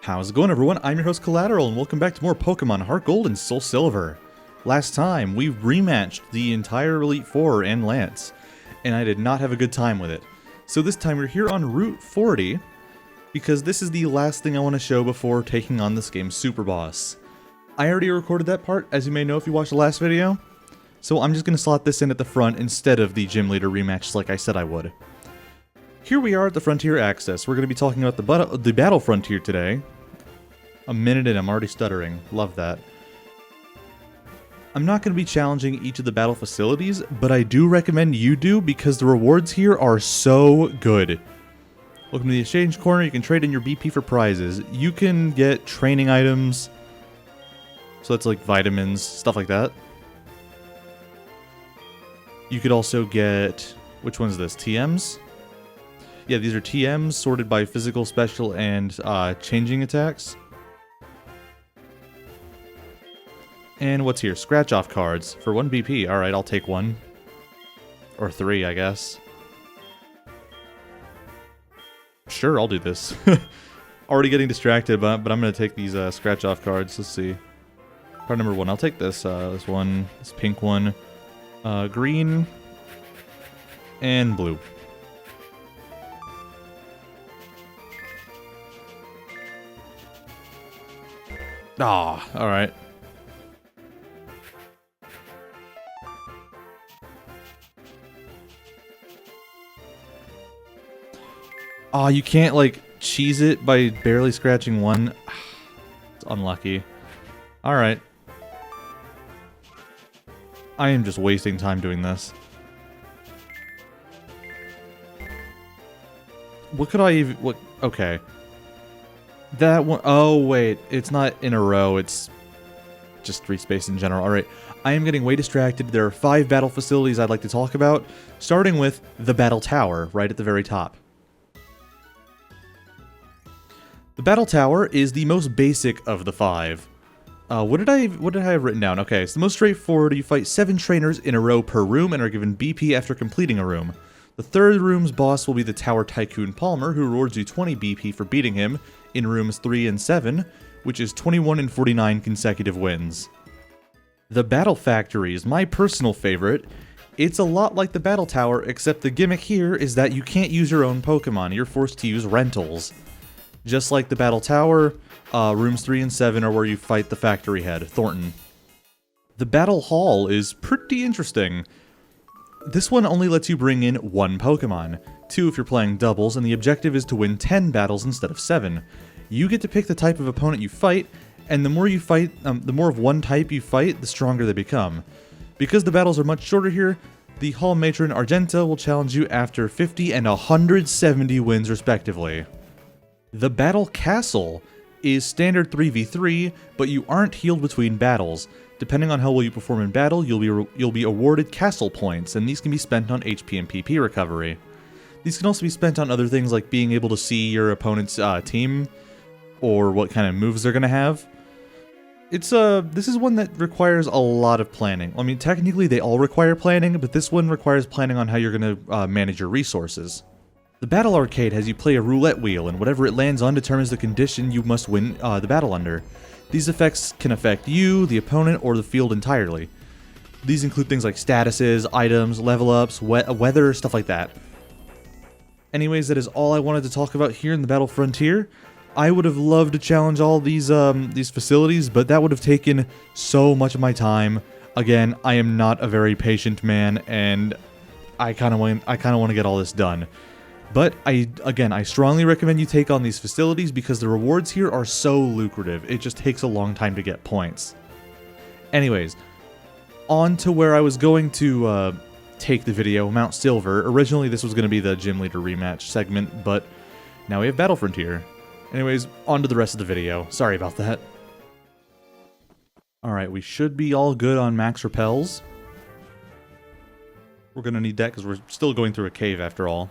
How's it going, everyone? I'm your host Collateral, and welcome back to more Pokemon HeartGold and SoulSilver. Last time, we rematched the entire Elite Four and Lance, and I did not have a good time with it. So this time we're here on Route 40, because this is the last thing I want to show before taking on this game's Super Boss. I already recorded that part, as you may know if you watched the last video, so I'm just going to slot this in at the front instead of the Gym Leader rematch like I said I would. Here we are at the Frontier Access. We're going to be talking about the Battle Frontier today. A minute in, I'm already stuttering. Love that. I'm not going to be challenging each of the battle facilities, but I do recommend you do because the rewards here are so good. Welcome to the exchange corner. You can trade in your BP for prizes. You can get training items. So that's like vitamins, stuff like that. You could also get... which one's this? TMs? Yeah, these are TMs sorted by physical, special, and changing attacks. And what's here? Scratch off cards for 1 BP. Alright, I'll take 1. Or 3, I guess. Sure, I'll do this. Already getting distracted, but I'm going to take these scratch off cards. Let's see. Card number 1. I'll take this. This one. This pink one. Green. And blue. Ah, alright. Oh, you can't, like, cheese it by barely scratching one. It's unlucky. Alright. I am just wasting time doing this. What could I even... what... okay. That one... oh, wait. It's not in a row. It's just 3 space in general. Alright. I am getting way distracted. There are 5 battle facilities I'd like to talk about, starting with the Battle Tower, right at the very top. The Battle Tower is the most basic of the 5. What did I have written down? Okay, it's the most straightforward. You fight 7 trainers in a row per room and are given BP after completing a room. The third room's boss will be the Tower Tycoon Palmer, who rewards you 20 BP for beating him in rooms 3 and 7, which is 21 and 49 consecutive wins. The Battle Factory is my personal favorite. It's a lot like the Battle Tower, except the gimmick here is that you can't use your own Pokemon. You're forced to use rentals. Just like the Battle Tower, rooms 3 and 7 are where you fight the factory head, Thornton. The Battle Hall is pretty interesting. This one only lets you bring in 1 Pokemon, 2 if you're playing doubles, and the objective is to win 10 battles instead of 7. You get to pick the type of opponent you fight, and the more you fight, the more of one type you fight, the stronger they become. Because the battles are much shorter here, the Hall Matron Argenta will challenge you after 50 and 170 wins respectively. The Battle Castle is standard 3v3, but you aren't healed between battles. Depending on how well you perform in battle, you'll be awarded castle points, and these can be spent on HP and PP recovery. These can also be spent on other things like being able to see your opponent's team, or what kind of moves they're gonna have. This is one that requires a lot of planning. I mean, technically they all require planning, but this one requires planning on how you're gonna manage your resources. The Battle Arcade has you play a roulette wheel, and whatever it lands on determines the condition you must win the battle under. These effects can affect you, the opponent, or the field entirely. These include things like statuses, items, level ups, weather, stuff like that. Anyways, that is all I wanted to talk about here in the Battle Frontier. I would have loved to challenge all these facilities, but that would have taken so much of my time. Again, I am not a very patient man, and I kind of want to get all this done. But I strongly recommend you take on these facilities because the rewards here are so lucrative. It just takes a long time to get points. Anyways, on to where I was going to take the video, Mount Silver. Originally, this was going to be the Gym Leader rematch segment, but now we have Battle Frontier. Anyways, on to the rest of the video. Sorry about that. Alright, we should be all good on max repels. We're going to need that because we're still going through a cave after all.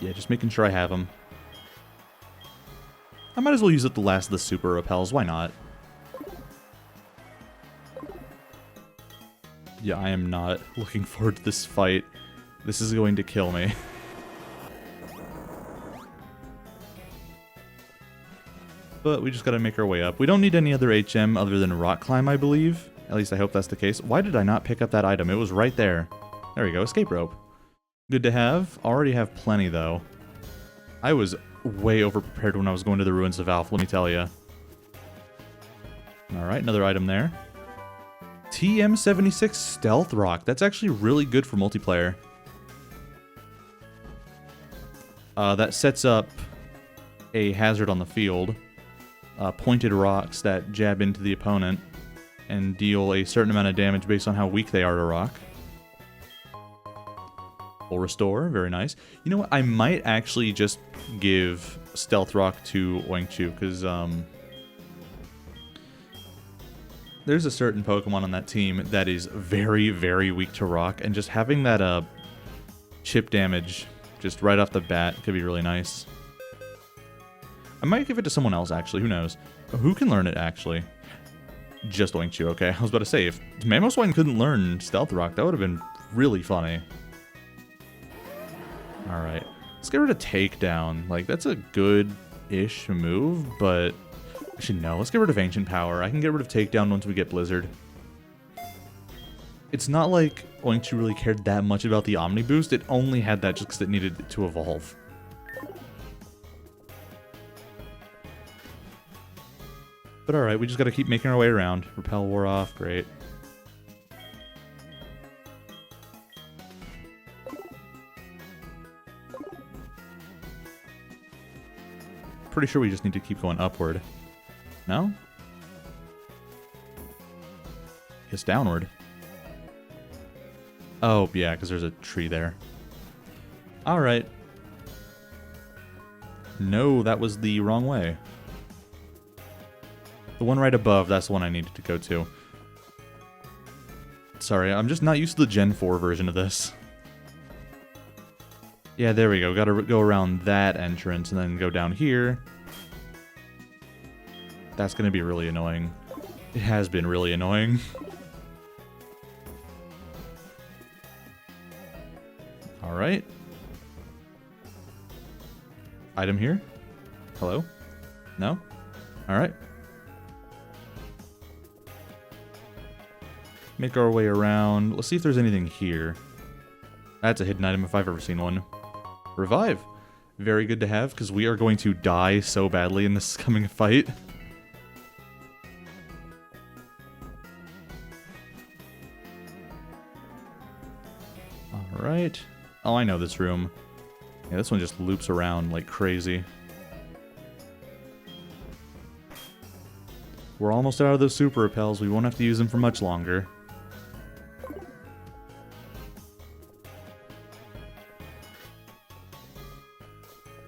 Yeah, just making sure I have them. I might as well use it the last of the super repels, why not? Yeah, I am not looking forward to this fight. This is going to kill me. But we just gotta make our way up. We don't need any other HM other than rock climb, I believe. At least I hope that's the case. Why did I not pick up that item? It was right there. There we go, escape rope. Good to have. Already have plenty, though. I was way overprepared when I was going to the Ruins of Alph, let me tell you. Alright, another item there. TM76 Stealth Rock. That's actually really good for multiplayer. That sets up a hazard on the field. Pointed rocks that jab into the opponent and deal a certain amount of damage based on how weak they are to rock. Full restore, very nice. You know what, I might actually just give Stealth Rock to Oinkchu, because there's a certain Pokemon on that team that is very, very weak to rock, and just having that chip damage just right off the bat could be really nice. I might give it to someone else, actually. Who knows? Who can learn it, actually? Just Oinkchu, okay. I was about to say, if Mamoswine couldn't learn Stealth Rock, that would have been really funny. Alright. Let's get rid of Takedown. Like, that's a good-ish move, but... Actually, no. Let's get rid of Ancient Power. I can get rid of Takedown once we get Blizzard. It's not like Oinkchu really cared that much about the Omni Boost. It only had that just because it needed it to evolve. But alright, we just gotta keep making our way around. Repel wore off, great. Pretty sure we just need to keep going upward. No? It's downward. Oh, yeah, because there's a tree there. Alright. No, that was the wrong way. The one right above, that's the one I needed to go to. Sorry, I'm just not used to the Gen 4 version of this. Yeah, there we go. Gotta go around that entrance and then go down here. That's gonna be really annoying. It has been really annoying. Alright. Item here? Hello? No? Alright. Make our way around. Let's see if there's anything here. That's a hidden item if I've ever seen one. Revive. Very good to have, because we are going to die so badly in this coming fight. Alright. Oh, I know this room. Yeah, this one just loops around like crazy. We're almost out of those super repels. We won't have to use them for much longer.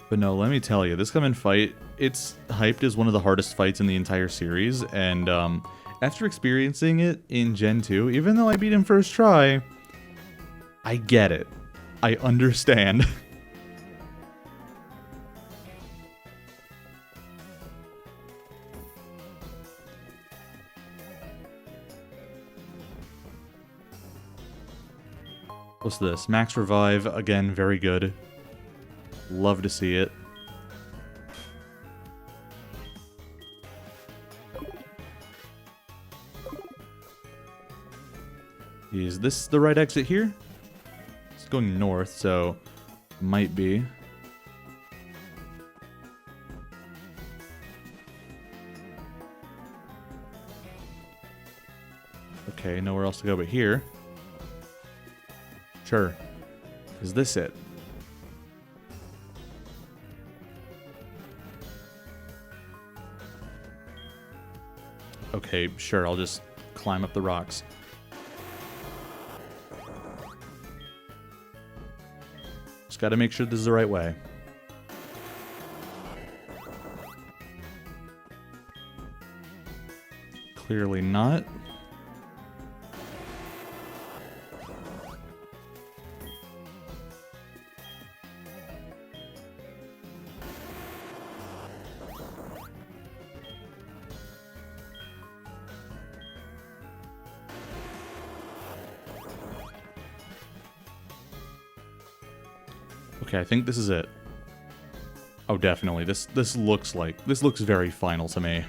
But no, let me tell you, this coming fight, it's hyped as one of the hardest fights in the entire series, and after experiencing it in Gen 2, even though I beat him first try, I get it. I understand. What's this? Max Revive, again, very good. Love to see it. Is this the right exit here? It's going north, so might be. Okay, nowhere else to go but here. Sure. Is this it? Okay, sure, I'll just climb up the rocks. Just gotta make sure this is the right way. Clearly not. Okay, I think this is it. Oh, definitely. This looks very final to me.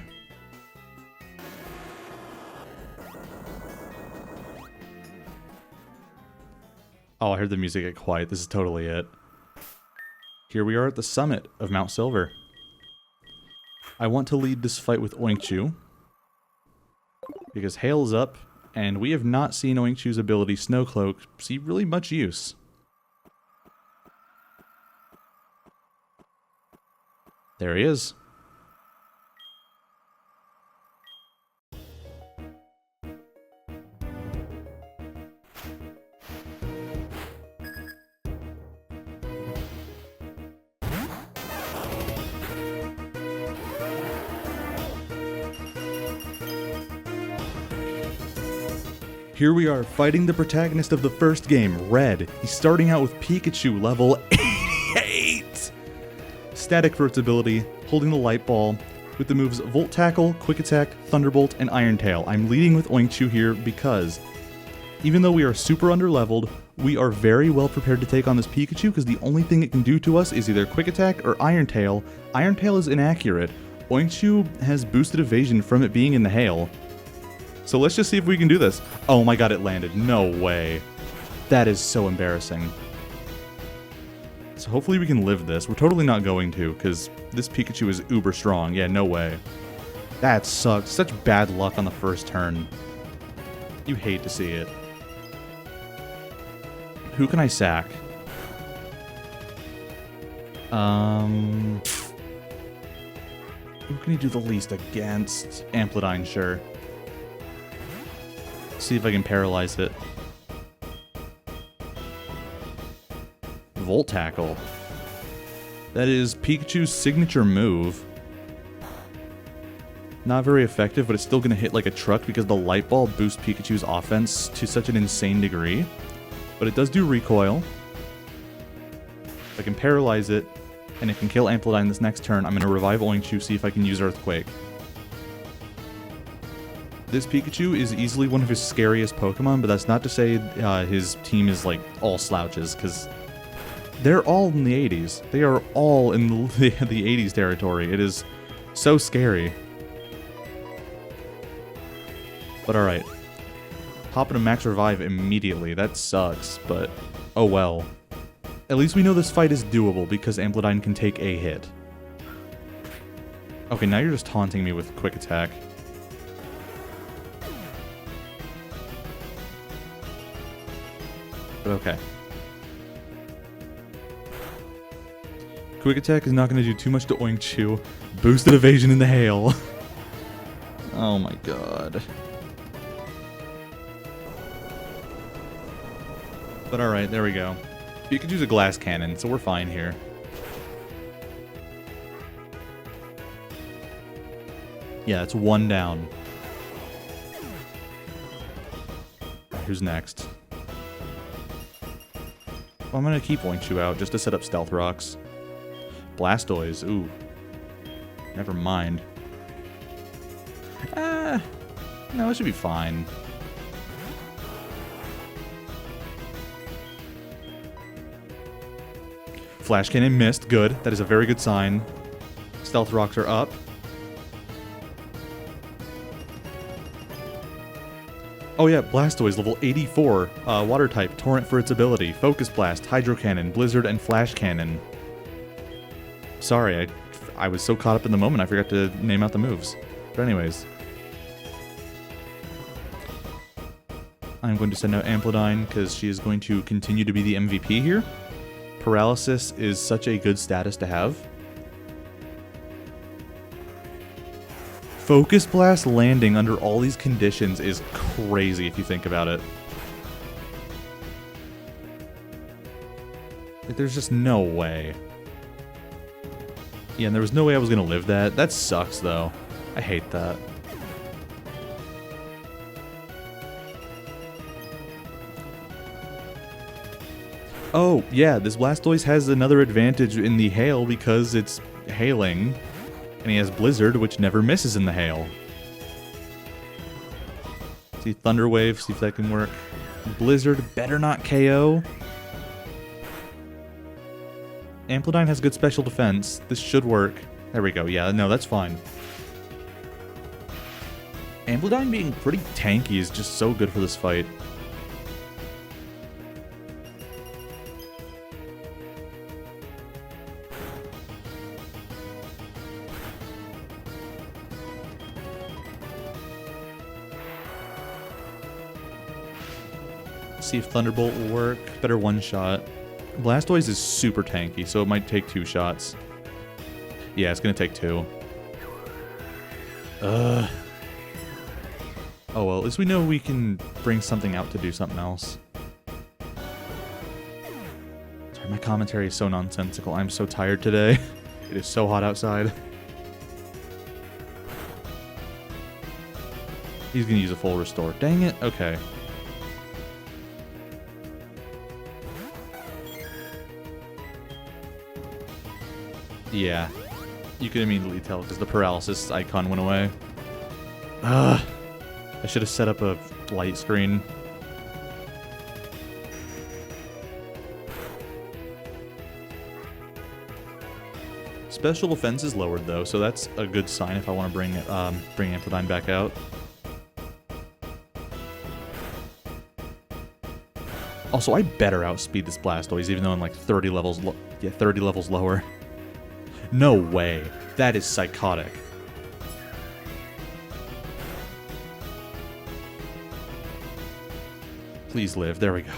Oh, I heard the music get quiet. This is totally it. Here we are at the summit of Mount Silver. I want to lead this fight with Oinkchu, because Hail is up, and we have not seen Oinkchu's ability Snow Cloak see really much use. There he is. Here we are, fighting the protagonist of the first game, Red. He's starting out with Pikachu, level 88! Static for its ability, holding the Light Ball, with the moves Volt Tackle, Quick Attack, Thunderbolt, and Iron Tail. I'm leading with Oinkchu here because, even though we are super underleveled, we are very well prepared to take on this Pikachu because the only thing it can do to us is either Quick Attack or Iron Tail. Iron Tail is inaccurate. Oinkchu has boosted evasion from it being in the hail. So let's just see if we can do this. Oh my god, it landed. No way. That is so embarrassing. So hopefully we can live this. We're totally not going to, because this Pikachu is uber strong. Yeah, no way. That sucks. Such bad luck on the first turn. You hate to see it. Who can I sack? Who can he do the least against? Amplitude, sure. See if I can paralyze it. Volt Tackle. That is Pikachu's signature move. Not very effective, but it's still going to hit like a truck because the Light Ball boosts Pikachu's offense to such an insane degree. But it does do recoil. If I can paralyze it, and it can kill Amplitude this next turn, I'm going to revive Oinkchu, see if I can use Earthquake. This Pikachu is easily one of his scariest Pokemon, but that's not to say his team is like all slouches, because they're all in the 80s. They are all in the 80s territory. It is so scary. But alright. Hop into Max Revive immediately. That sucks, but oh well. At least we know this fight is doable because Amplitude can take a hit. Okay, now you're just taunting me with Quick Attack. But okay. Quick Attack is not going to do too much to Oinkchu. Boosted evasion in the hail. Oh my god. But alright, there we go. Pikachu's a glass cannon, so we're fine here. Yeah, it's one down. Who's next? Well, I'm gonna keep Oinkchu out just to set up Stealth Rocks. Blastoise, ooh. Never mind. No, it should be fine. Flash Cannon missed, good. That is a very good sign. Stealth Rocks are up. Oh yeah, Blastoise, level 84. Water type, Torrent for its ability. Focus Blast, Hydro Cannon, Blizzard, and Flash Cannon. Sorry, I was so caught up in the moment I forgot to name out the moves. But anyways. I'm going to send out Amplitude because she is going to continue to be the MVP here. Paralysis is such a good status to have. Focus Blast landing under all these conditions is crazy if you think about it. Like, there's just no way. Yeah, and there was no way I was gonna live that. That sucks, though. I hate that. Oh, yeah, this Blastoise has another advantage in the hail because it's hailing. And he has Blizzard, which never misses in the hail. See Thunder Wave, see if that can work. Blizzard better not KO. Amplodine has good special defense. This should work. There we go. Yeah, no, that's fine. Amplodine being pretty tanky is just so good for this fight. See if Thunderbolt will work. Better one shot. Blastoise is super tanky, so it might take 2 shots. Yeah, it's gonna take 2. Oh well, at least we know we can bring something out to do something else. Sorry, my commentary is so nonsensical. I'm so tired today. It is so hot outside. He's gonna use a full restore. Dang it. Okay. Yeah, you can immediately tell because the paralysis icon went away. Ugh. I should have set up a light screen. Special defense is lowered though, so that's a good sign if I want to bring Amplodine back out. Also, I better outspeed this Blastoise, even though I'm like 30 levels 30 levels lower. No way. That is psychotic. Please live. There we go.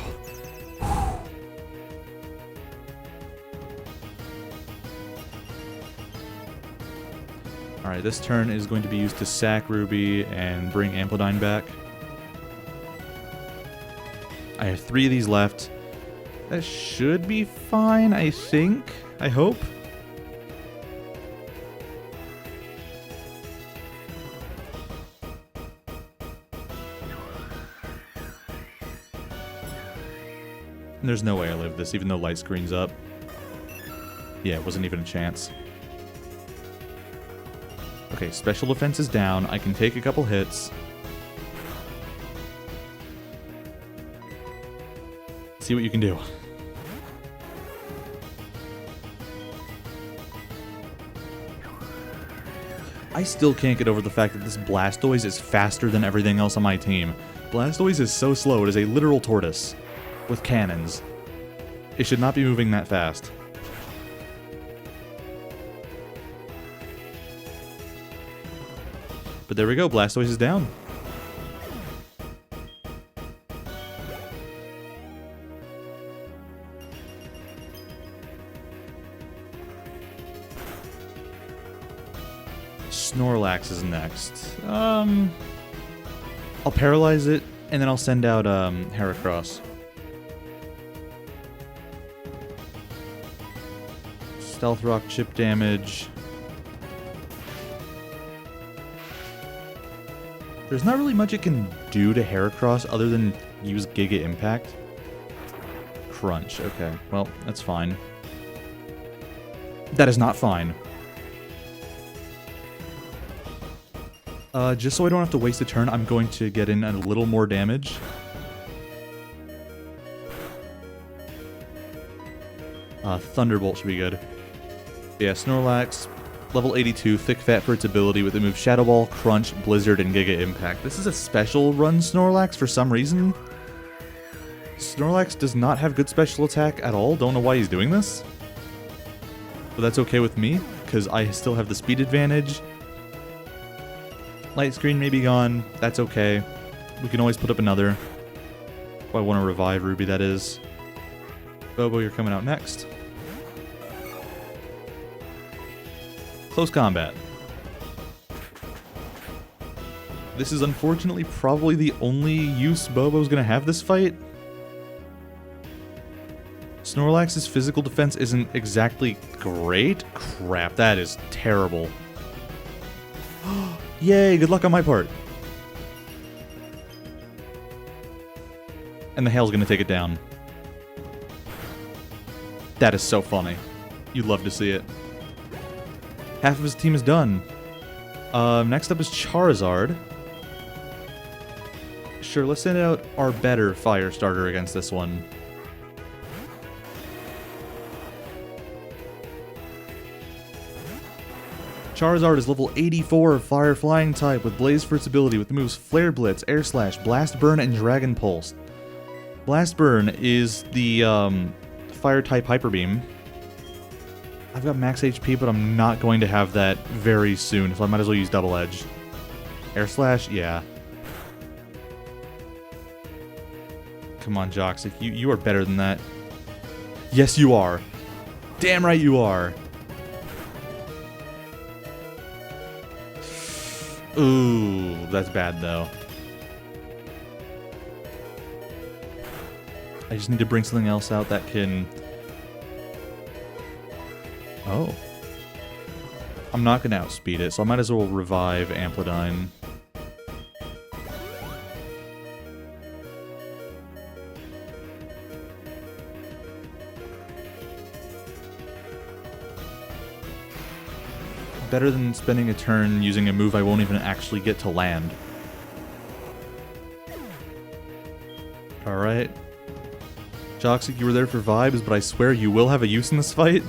Alright, this turn is going to be used to sack Ruby and bring Amplodine back. I have 3 of these left. That should be fine, I think. I hope. There's no way I live this, even though light screen's up. Yeah, it wasn't even a chance. Okay, special defense is down. I can take a couple hits. See what you can do. I still can't get over the fact that this Blastoise is faster than everything else on my team. Blastoise is so slow, it is a literal tortoise. With cannons. It should not be moving that fast. But there we go, Blastoise is down. Snorlax is next. I'll paralyze it, and then I'll send out Heracross. Stealth Rock, chip damage. There's not really much it can do to Heracross other than use Giga Impact. Crunch, okay. Well, that's fine. That is not fine. Just so I don't have to waste a turn, I'm going to get in a little more damage. Thunderbolt should be good. Yeah, Snorlax, level 82, thick fat for its ability with the move Shadow Ball, Crunch, Blizzard, and Giga Impact. This is a special run Snorlax for some reason. Snorlax does not have good special attack at all. Don't know why he's doing this. But that's okay with me, because I still have the speed advantage. Light screen may be gone. That's okay. We can always put up another. If I want to revive Ruby, that is. Bobo, you're coming out next. Close combat. This is unfortunately probably the only use Bobo's gonna have this fight. Snorlax's physical defense isn't exactly great. Crap, that is terrible. Yay, good luck on my part. And the hail's gonna take it down. That is so funny. You'd love to see it. Half of his team is done. Next up is Charizard. Sure, let's send out our better fire starter against this one. Charizard is level 84 Fire Flying type with Blaze for its ability with the moves Flare Blitz, Air Slash, Blast Burn, and Dragon Pulse. Blast Burn is the Fire type Hyper Beam. I've got max HP, but I'm not going to have that very soon, so I might as well use Double Edge. Air Slash, yeah. Come on, Joxic, you are better than that. Yes, you are. Damn right you are. Ooh, that's bad though. I just need to bring something else out that can... Oh. I'm not going to outspeed it, so I might as well revive Amplodine. Better than spending a turn using a move I won't even actually get to land. Alright. Joxic, you were there for vibes, but I swear you will have a use in this fight.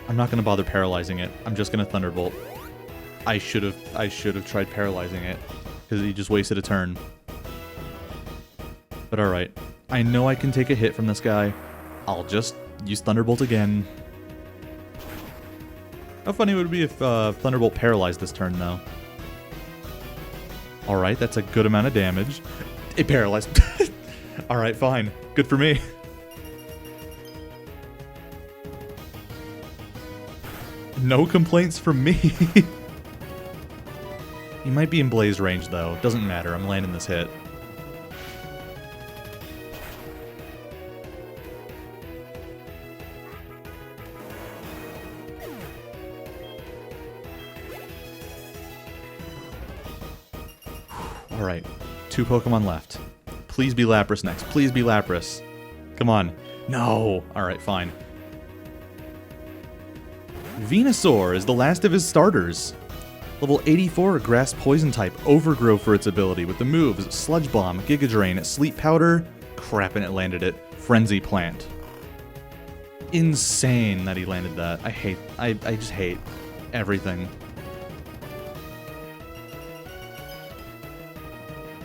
I'm not going to bother paralyzing it. I'm just going to Thunderbolt. I should have tried paralyzing it, because he just wasted a turn. But alright. I know I can take a hit from this guy. I'll just use Thunderbolt again. How funny would it be if Thunderbolt paralyzed this turn, though? Alright, that's a good amount of damage. It paralyzed. Alright, fine. Good for me. No complaints from me. He might be in blaze range, though. Doesn't matter. I'm landing this hit. Alright. 2 Pokemon left. Please be Lapras next. Please be Lapras. Come on. No! Alright, fine. Venusaur is the last of his starters. Level 84 Grass Poison type, Overgrow for its ability with the moves Sludge Bomb, Giga Drain, Sleep Powder, crap, and it landed it, Frenzy Plant. Insane that he landed that. I just hate everything.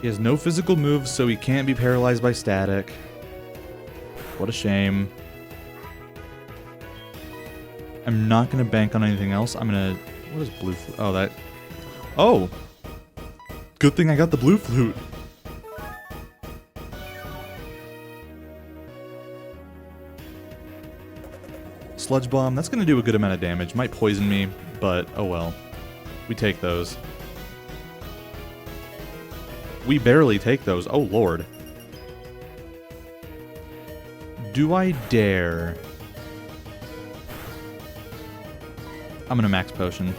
He has no physical moves, so he can't be paralyzed by static. What a shame. I'm not going to bank on anything else. I'm going to... What is Blue Flute? Oh, that... Oh! Good thing I got the Blue Flute. Sludge Bomb, that's going to do a good amount of damage. Might poison me, but oh well. We take those. We barely take those. Oh, Lord. Do I dare? I'm gonna max potion.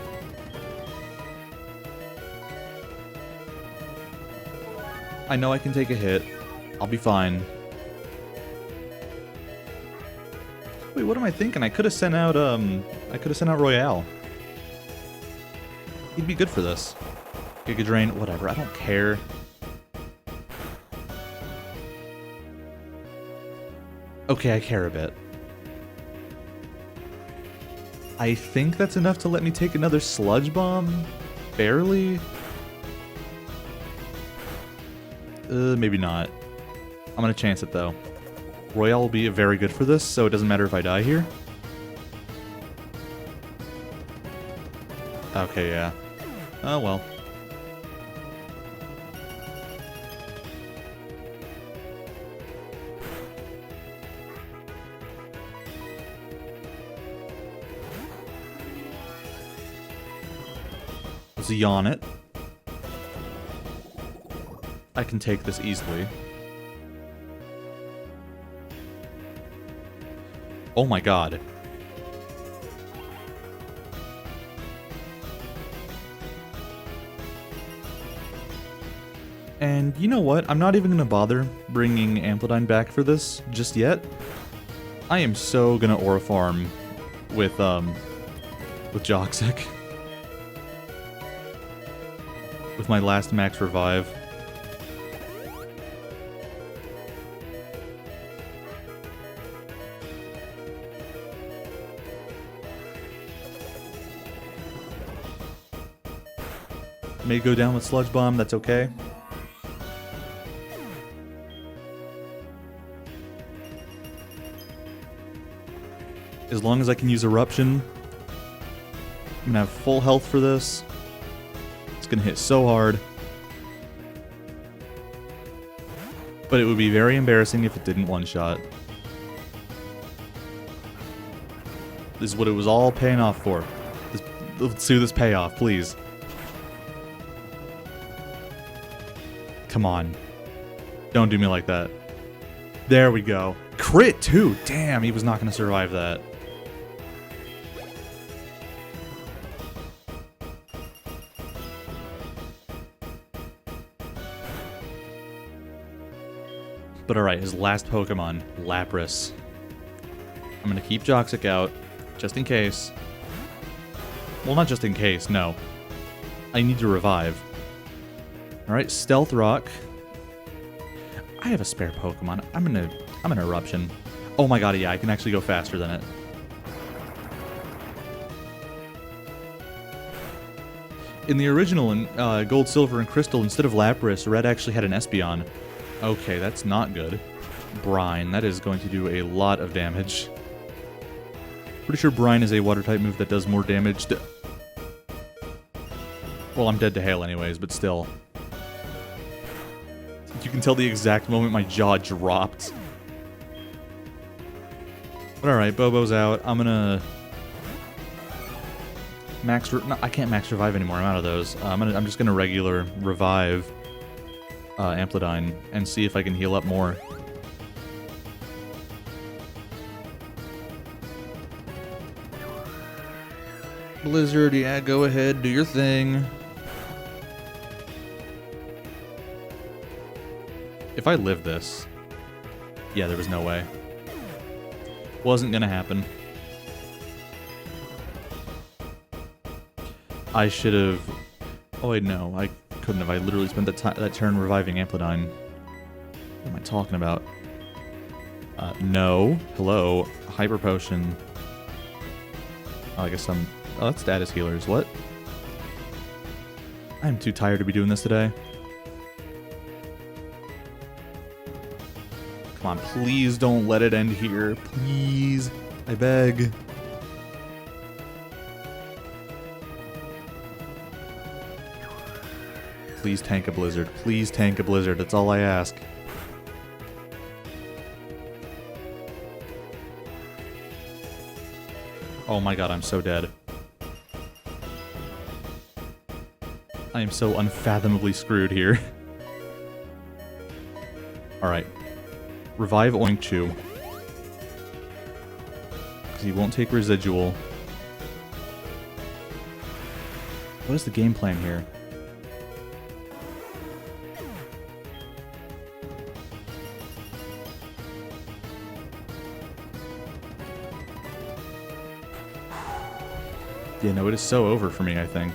I know I can take a hit. I'll be fine. Wait, what am I thinking? I could have sent out Royale. He'd be good for this. Giga Drain, whatever. I don't care. Okay, I care a bit. I think that's enough to let me take another Sludge Bomb? Barely? Maybe not. I'm gonna chance it, though. Royale will be very good for this, so it doesn't matter if I die here. Okay, yeah. Oh, well. Yawn it. I can take this easily. Oh my god. And you know what? I'm not even gonna bother bringing Amplodine back for this just yet. I am so gonna Aura Farm with Joxic. With my last max revive. May go down with Sludge Bomb, that's okay. As long as I can use Eruption, I'm gonna have full health for this. It's gonna hit so hard. But it would be very embarrassing if it didn't one-shot. This is what it was all paying off for. Let's do this payoff, please. Come on. Don't do me like that. There we go. Crit, too! Damn, he was not going to survive that. But alright, his last Pokemon, Lapras. I'm going to keep Joxic out, just in case. Well, not just in case, no. I need to revive. Alright, Stealth Rock. I have a spare Pokemon. I'm gonna Eruption. Oh my god, yeah, I can actually go faster than it. In the original, in Gold, Silver, and Crystal, instead of Lapras, Red actually had an Espeon. Okay, that's not good. Brine, that is going to do a lot of damage. Pretty sure Brine is a Water-type move that does more damage to... Well, I'm dead to Hail anyways, but still. You can tell the exact moment my jaw dropped. But alright, Bobo's out. I'm gonna... No, I can't max revive anymore. I'm out of those. I'm just gonna regular revive Amplitude and see if I can heal up more. Blizzard, yeah, go ahead, do your thing. If I live this... Yeah, there was no way. Wasn't gonna happen. I should have... Oh wait, no, I couldn't have. I literally spent that turn reviving Amplitude. What am I talking about? No. Hello. Hyper Potion. Oh, I guess I'm... Oh, that's status healers. What? I'm too tired to be doing this today. Come on, please don't let it end here. Please. I beg. Please tank a Blizzard. Please tank a Blizzard. That's all I ask. Oh my god, I'm so dead. I am so unfathomably screwed here. Alright. Revive Oinkchu. Because he won't take Residual. What is the game plan here? Yeah, no, it is so over for me, I think.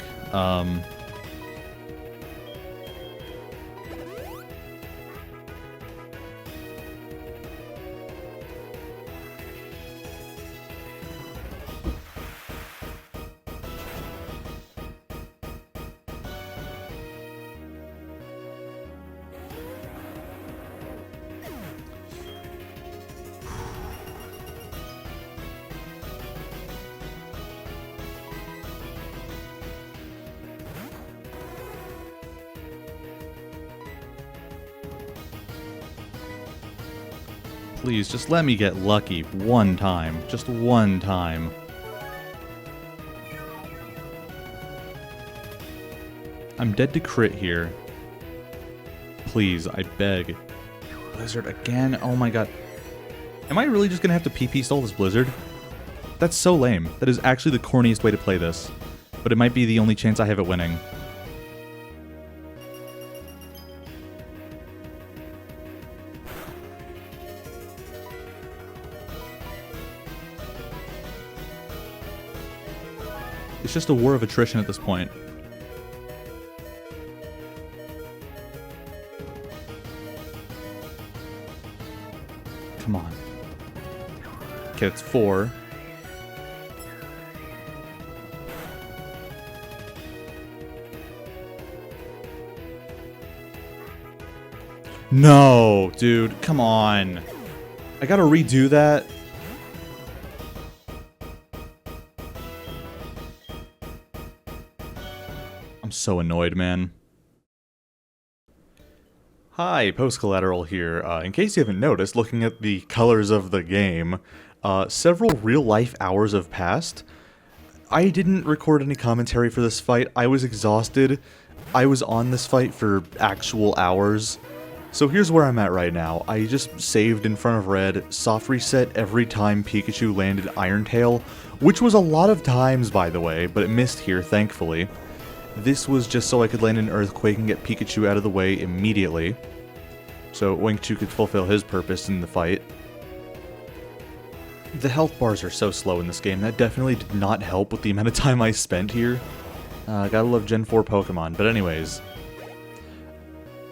Please, just let me get lucky one time. Just one time. I'm dead to crit here. Please, I beg. Blizzard again? Oh my god. Am I really just gonna have to PP stall this Blizzard? That's so lame. That is actually the corniest way to play this. But it might be the only chance I have at winning. It's just a war of attrition at this point. Come on. Okay, it's 4. No, dude, come on. I gotta redo that. I'm so annoyed, man. Hi, Post Collateral here. In case you haven't noticed, looking at the colors of the game, several real-life hours have passed. I didn't record any commentary for this fight. I was exhausted. I was on this fight for actual hours. So here's where I'm at right now. I just saved in front of red, soft reset every time Pikachu landed Iron Tail, which was a lot of times, by the way, but it missed here, thankfully. This was just so I could land an Earthquake and get Pikachu out of the way immediately, so Wingchu could fulfill his purpose in the fight. The health bars are so slow in this game, that definitely did not help with the amount of time I spent here. Gotta love Gen 4 Pokemon, but anyways.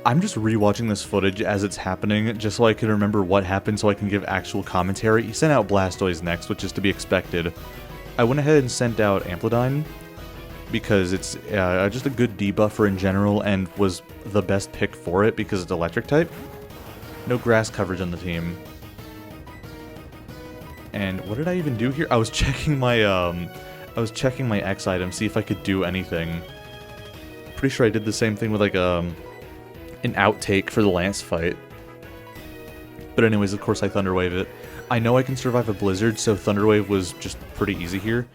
I'm just rewatching this footage as it's happening, just so I can remember what happened so I can give actual commentary. He sent out Blastoise next, which is to be expected. I went ahead and sent out Amplodine, because it's just a good debuffer in general, and was the best pick for it because it's electric type. No grass coverage on the team. And what did I even do here? I was checking my X item, see if I could do anything. Pretty sure I did the same thing with like an outtake for the Lance fight. But anyways, of course I Thunderwave it. I know I can survive a Blizzard, so Thunderwave was just pretty easy here.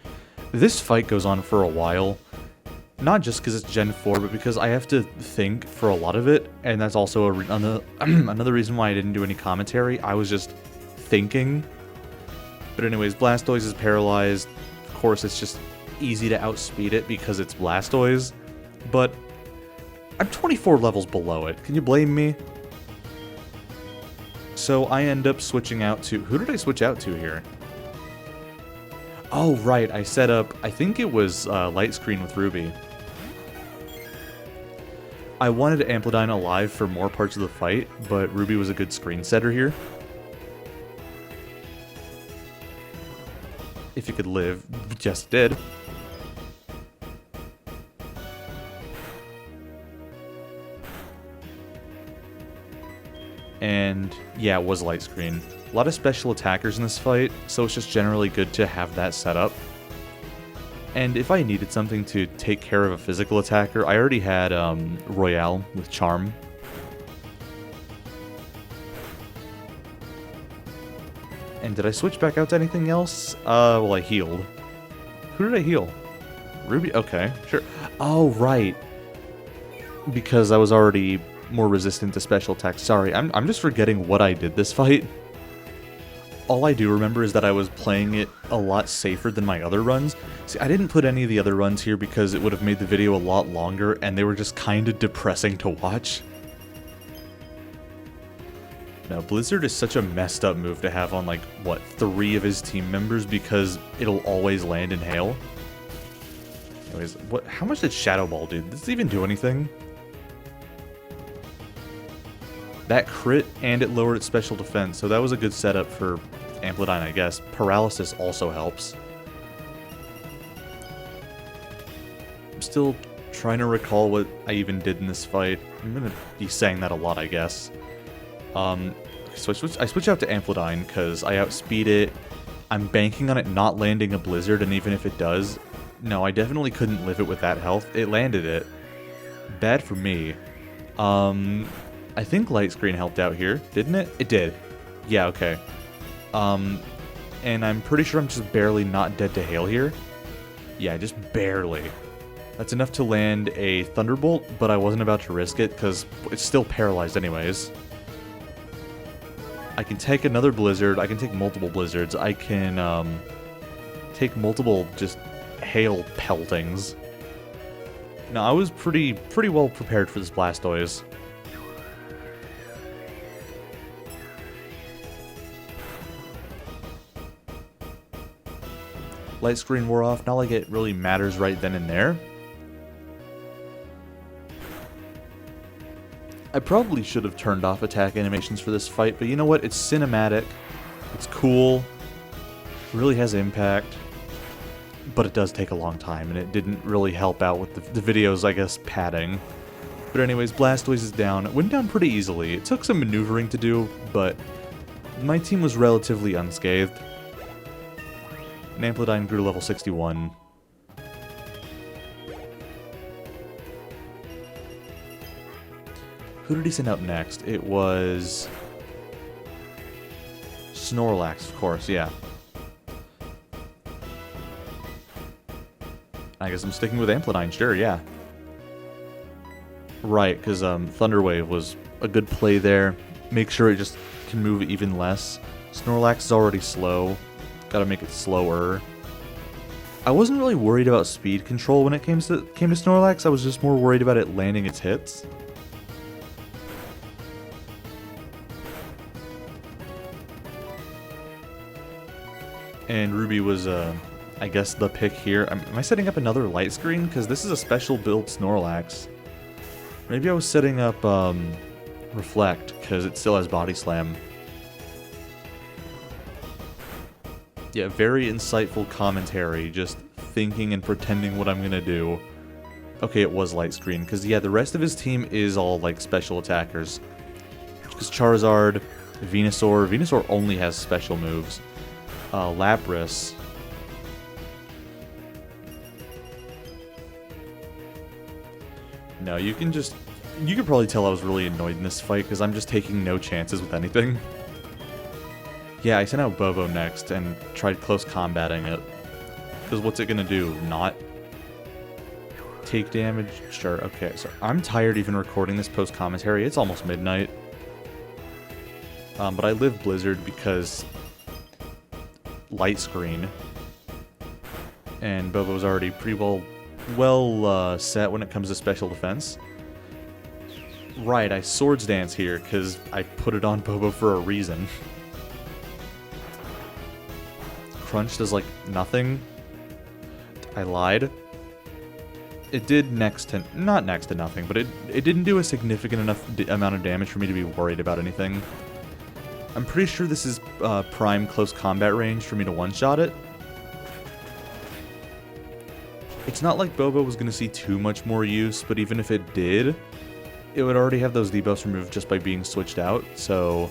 This fight goes on for a while. Not just because it's Gen 4, but because I have to think for a lot of it, and that's also another reason why I didn't do any commentary. I was just thinking. But anyways, Blastoise is paralyzed. Of course, it's just easy to outspeed it because it's Blastoise. But I'm 24 levels below it. Can you blame me? So I end up switching out to... Who did I switch out to here? Oh, right. I set up... I think it was Light Screen with Ruby. I wanted Amplodine alive for more parts of the fight, but Ruby was a good screen setter here. If you could live, just did. And yeah, it was light screen. A lot of special attackers in this fight, so it's just generally good to have that set up. And if I needed something to take care of a physical attacker, I already had Royale with Charm. And did I switch back out to anything else? Well, I healed. Who did I heal? Ruby? Okay, sure. Oh, right. Because I was already more resistant to special attacks. Sorry, I'm just forgetting what I did this fight. All I do remember is that I was playing it a lot safer than my other runs. See, I didn't put any of the other runs here because it would have made the video a lot longer, and they were just kind of depressing to watch. Now, Blizzard is such a messed up move to have on, like, what, 3 of his team members because it'll always land in Hail. Anyways, how much did Shadow Ball do? Did this even do anything? That crit, and it lowered its special defense, so that was a good setup for Amplodine, I guess. Paralysis also helps. I'm still trying to recall what I even did in this fight. I'm gonna be saying that a lot, I guess. So I switch out to Amplodine because I outspeed it. I'm banking on it not landing a Blizzard, and even if it does, no, I definitely couldn't live it with that health. It landed it. Bad for me. I think Light Screen helped out here, didn't it? It did. Yeah, okay. And I'm pretty sure I'm just barely not dead to Hail here. Yeah, just barely. That's enough to land a Thunderbolt, but I wasn't about to risk it because it's still paralyzed anyways. I can take another Blizzard, I can take multiple Blizzards, I can take multiple just Hail peltings. No, I was pretty well prepared for this Blastoise. Light screen wore off, not like it really matters right then and there. I probably should have turned off attack animations for this fight, but you know what? It's cinematic, it's cool, it really has impact, but it does take a long time, and it didn't really help out with the video's, I guess, padding. But anyways, Blastoise is down. It went down pretty easily. It took some maneuvering to do, but my team was relatively unscathed. And Amplitude grew to level 61. Who did he send out next? It was Snorlax, of course, yeah. I guess I'm sticking with Amplitude, sure, yeah. Right, because Thunder Wave was a good play there. Make sure it just can move even less. Snorlax is already slow. Gotta make it slower. I wasn't really worried about speed control when it came to Snorlax. I was just more worried about it landing its hits. And Ruby was, I guess, the pick here. Am I setting up another light screen? Because this is a special build Snorlax. Maybe I was setting up Reflect, because it still has Body Slam. Yeah, very insightful commentary, just thinking and pretending what I'm going to do. Okay, it was light screen, because yeah, the rest of his team is all, like, special attackers. Because Charizard, Venusaur only has special moves. Lapras. No, you can probably tell I was really annoyed in this fight, because I'm just taking no chances with anything. Yeah, I sent out Bobo next, and tried close combating it. Because what's it gonna do? Not take damage? Sure, okay, so I'm tired even recording this post-commentary. It's almost midnight. But I live Blizzard because light screen. And Bobo's already pretty well set when it comes to special defense. Right, I Swords Dance here, because I put it on Bobo for a reason. Crunch does, like, nothing. I lied. It did not next to nothing, but it didn't do a significant enough amount of damage for me to be worried about anything. I'm pretty sure this is prime close combat range for me to one-shot it. It's not like Bobo was going to see too much more use, but even if it did, it would already have those debuffs removed just by being switched out, so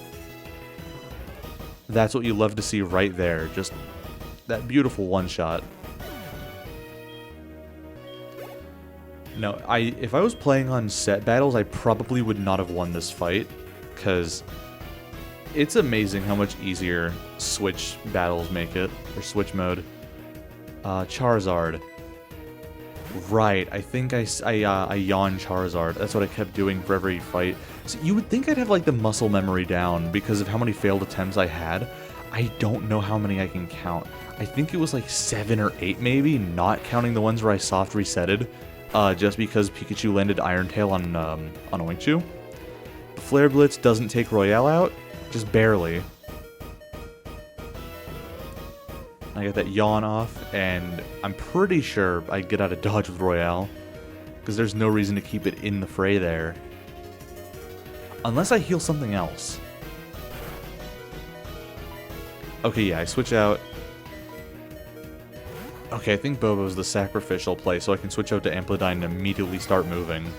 that's what you love to see right there, just that beautiful one-shot. No, if I was playing on set battles, I probably would not have won this fight, because it's amazing how much easier switch battles make it, or switch mode. Charizard. Right, I think I yawned Charizard. That's what I kept doing for every fight. So you would think I'd have, like, the muscle memory down because of how many failed attempts I had. I don't know how many I can count. I think it was like 7 or 8 maybe, not counting the ones where I soft resetted, just because Pikachu landed Iron Tail on Oinkchu. Flare Blitz doesn't take Royale out, just barely. I get that yawn off, and I'm pretty sure I get out of dodge with Royale, because there's no reason to keep it in the fray there. Unless I heal something else. Okay, yeah, I switch out. Okay, I think Bobo's the sacrificial play, so I can switch out to Amplitude and immediately start moving.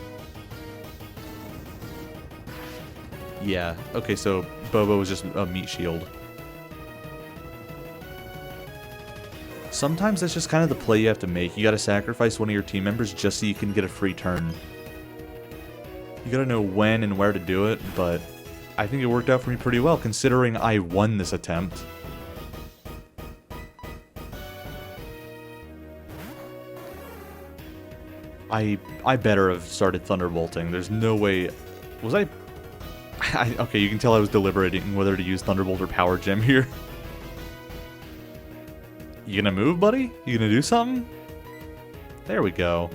Yeah, okay, so Bobo was just a meat shield. Sometimes that's just kind of the play you have to make. You gotta sacrifice one of your team members just so you can get a free turn. You gotta know when and where to do it, but I think it worked out for me pretty well, considering I won this attempt. I better have started Thunderbolting. There's no way... Was I... Okay, you can tell I was deliberating whether to use Thunderbolt or Power Gem here. You gonna move, buddy? You gonna do something? There we go.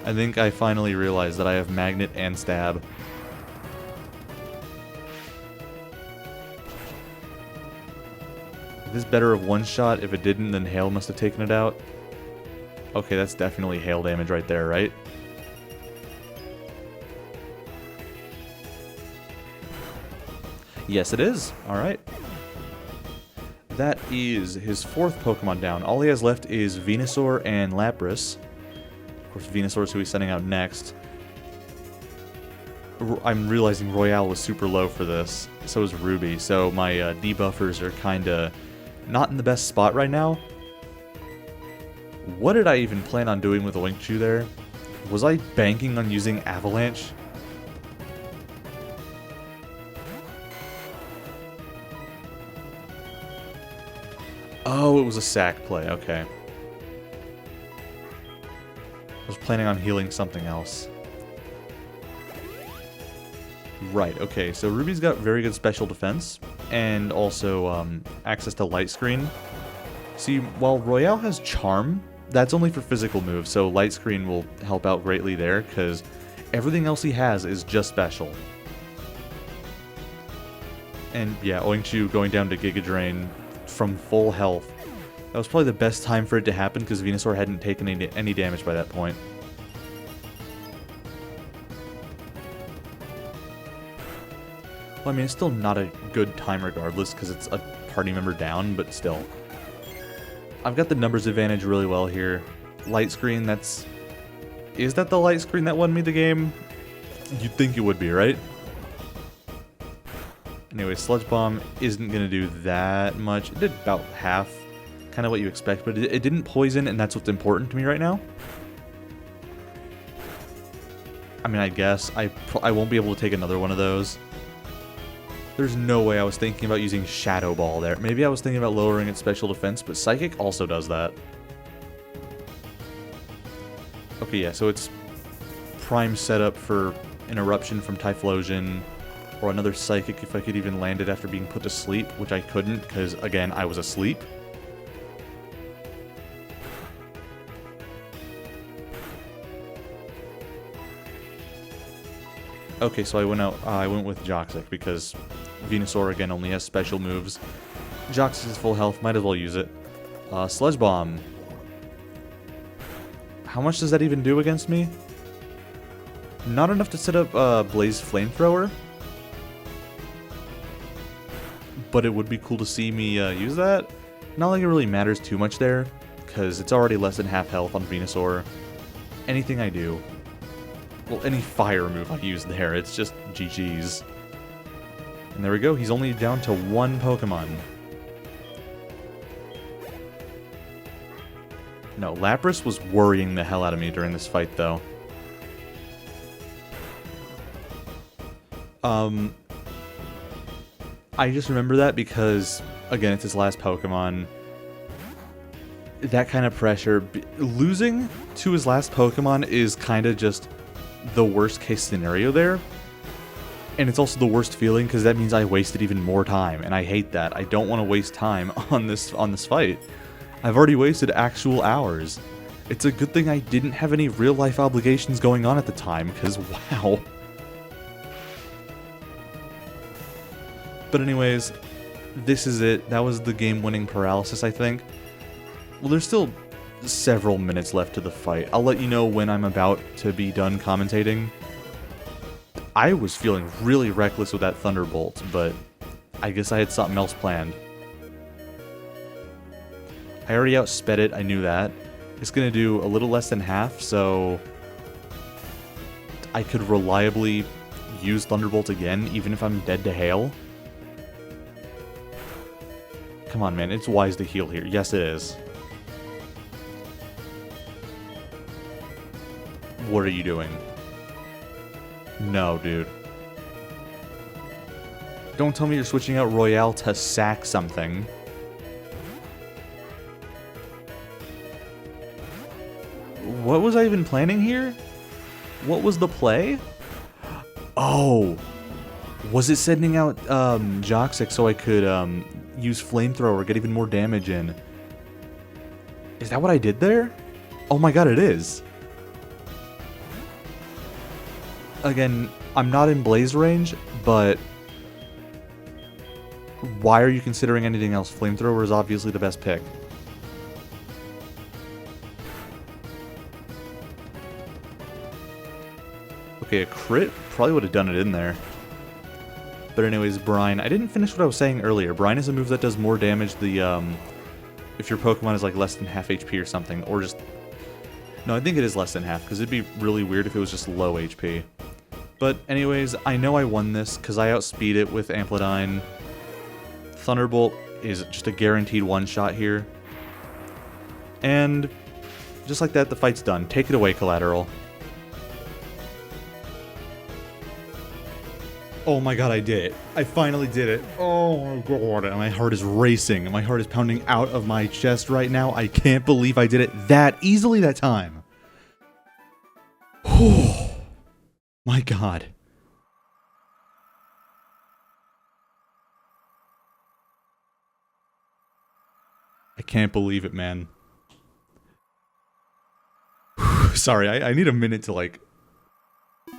I think I finally realized that I have Magnet and Stab. Is this better of one shot? If it didn't, then Hail must have taken it out. Okay, that's definitely Hail damage right there, right? Yes, it is. Alright. That is his 4th Pokemon down. All he has left is Venusaur and Lapras. Of course, Venusaur is who he's sending out next. I'm realizing Royale was super low for this. So is Ruby. So my debuffers are kind of not in the best spot right now. What did I even plan on doing with the Wing Chew there? Was I banking on using Avalanche? Oh, it was a sack play. Okay. I was planning on healing something else. Right, okay, so Ruby's got very good special defense, and also access to light screen. See, while Royale has charm, that's only for physical moves, so light screen will help out greatly there, because everything else he has is just special. And yeah, Oinkchu going down to Giga Drain from full health. That was probably the best time for it to happen, because Venusaur hadn't taken any damage by that point. Well, I mean, it's still not a good time regardless, because it's a party member down, but still. I've got the numbers advantage really well here. Light screen, that's... Is that the light screen that won me the game? You'd think it would be, right? Anyway, Sludge Bomb isn't going to do that much. It did about half, kind of what you expect, but it didn't poison, and that's what's important to me right now. I mean, I guess. I won't be able to take another one of those. There's no way I was thinking about using Shadow Ball there. Maybe I was thinking about lowering its special defense, but Psychic also does that. Okay, yeah, so it's prime setup for an Eruption from Typhlosion, or another Psychic if I could even land it after being put to sleep, which I couldn't, because, again, I was asleep. Okay, so I went with Joxic, because Venusaur, again, only has special moves. Joxic is full health, might as well use it. Sludge Bomb. How much does that even do against me? Not enough to set up Blaze Flamethrower. But it would be cool to see me use that. Not like it really matters too much there, because it's already less than half health on Venusaur. Anything I do. Well, any fire move I use there, it's just GG's. And there we go, he's only down to one Pokemon. No, Lapras was worrying the hell out of me during this fight, though. I just remember that because, again, it's his last Pokemon. That kind of pressure. Losing to his last Pokemon is kind of just the worst case scenario there. And it's also the worst feeling because that means I wasted even more time, and I hate that. I don't want to waste time on this fight. I've already wasted actual hours. It's a good thing I didn't have any real life obligations going on at the time, because wow. But anyways, this is it. That was the game-winning paralysis, I think. Well, there's still several minutes left to the fight. I'll let you know when I'm about to be done commentating. I was feeling really reckless with that Thunderbolt, but I guess I had something else planned. I already outsped it, I knew that. It's going to do a little less than half, so I could reliably use Thunderbolt again, even if I'm dead to hail. Come on, man, it's wise to heal here. Yes, it is. What are you doing? No, dude. Don't tell me you're switching out Royale to sack something. What was I even planning here? What was the play? Oh! Was it sending out Joxic so I could use Flamethrower, get even more damage in? Is that what I did there? Oh my god, it is! Again, I'm not in Blaze range, but why are you considering anything else? Flamethrower is obviously the best pick. Okay, a crit probably would have done it in there. But anyways, Brine. I didn't finish what I was saying earlier. Brine is a move that does more damage if your Pokemon is like less than half HP or something, or just... No, I think it is less than half, because it'd be really weird if it was just low HP. But anyways, I know I won this because I outspeed it with Amplitude. Thunderbolt is just a guaranteed one-shot here. And just like that, the fight's done. Take it away, Collateral. Oh my god, I did it. I finally did it. Oh my god. And my heart is racing. My heart is pounding out of my chest right now. I can't believe I did it that easily that time. Oh my god. I can't believe it, man. Sorry, I need a minute to, like,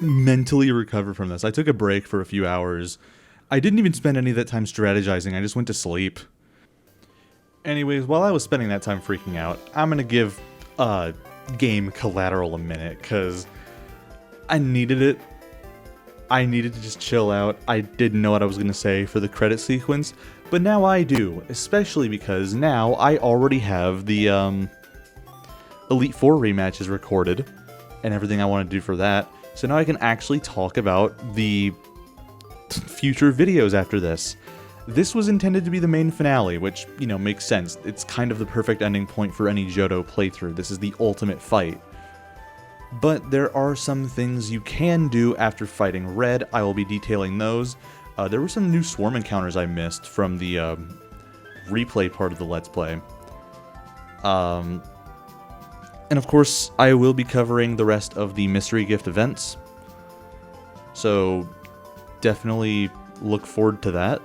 mentally recover from this. I took a break for a few hours. I didn't even spend any of that time strategizing. I just went to sleep. Anyways, while I was spending that time freaking out, I'm gonna give game Collateral a minute, because I needed it. I needed to just chill out. I didn't know what I was gonna say for the credit sequence, but now I do, especially because now I already have the Elite Four rematches recorded and everything I want to do for that. So now I can actually talk about the future videos after this. This was intended to be the main finale, which, you know, makes sense. It's kind of the perfect ending point for any Johto playthrough. This is the ultimate fight. But there are some things you can do after fighting Red. I will be detailing those. There were some new swarm encounters I missed from the replay part of the Let's Play. And of course, I will be covering the rest of the mystery gift events. So definitely look forward to that.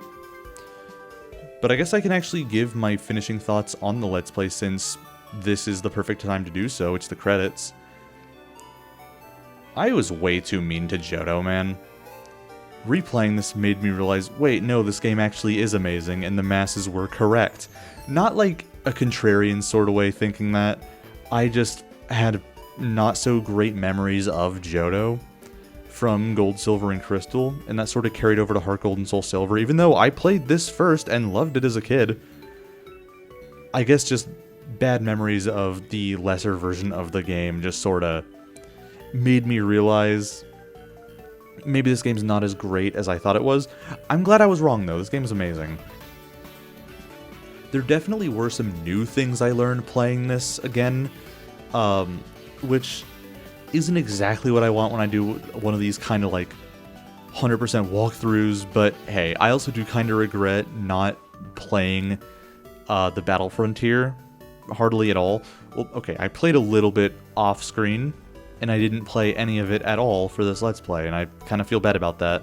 But I guess I can actually give my finishing thoughts on the Let's Play, since this is the perfect time to do so. It's the credits. I was way too mean to Johto, man. Replaying this made me realize, wait, no, this game actually is amazing, and the masses were correct. Not like a contrarian sort of way thinking that. I just had not so great memories of Johto from Gold, Silver, and Crystal, and that sort of carried over to HeartGold and SoulSilver, even though I played this first and loved it as a kid. I guess just bad memories of the lesser version of the game just sort of made me realize maybe this game's not as great as I thought it was. I'm glad I was wrong, though. This game's amazing. There definitely were some new things I learned playing this again, which isn't exactly what I want when I do one of these kind of like 100% walkthroughs, but hey, I also do kind of regret not playing the Battle Frontier hardly at all. Well, okay, I played a little bit off screen, and I didn't play any of it at all for this Let's Play, and I kind of feel bad about that.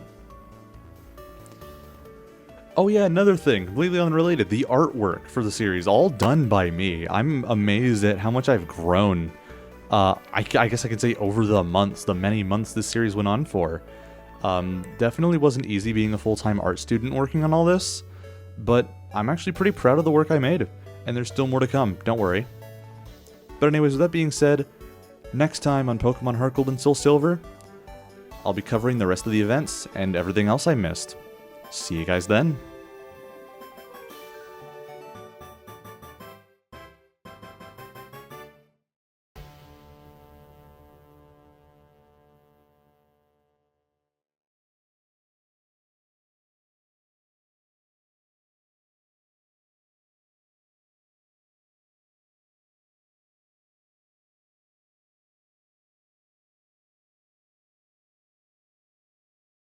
Oh yeah, another thing, completely unrelated, the artwork for the series, all done by me. I'm amazed at how much I've grown. I guess I could say over the months, the many months this series went on for. Definitely wasn't easy being a full-time art student working on all this, but I'm actually pretty proud of the work I made, and there's still more to come, don't worry. But anyways, with that being said, next time on Pokemon HeartGold and SoulSilver, I'll be covering the rest of the events and everything else I missed. See you guys then.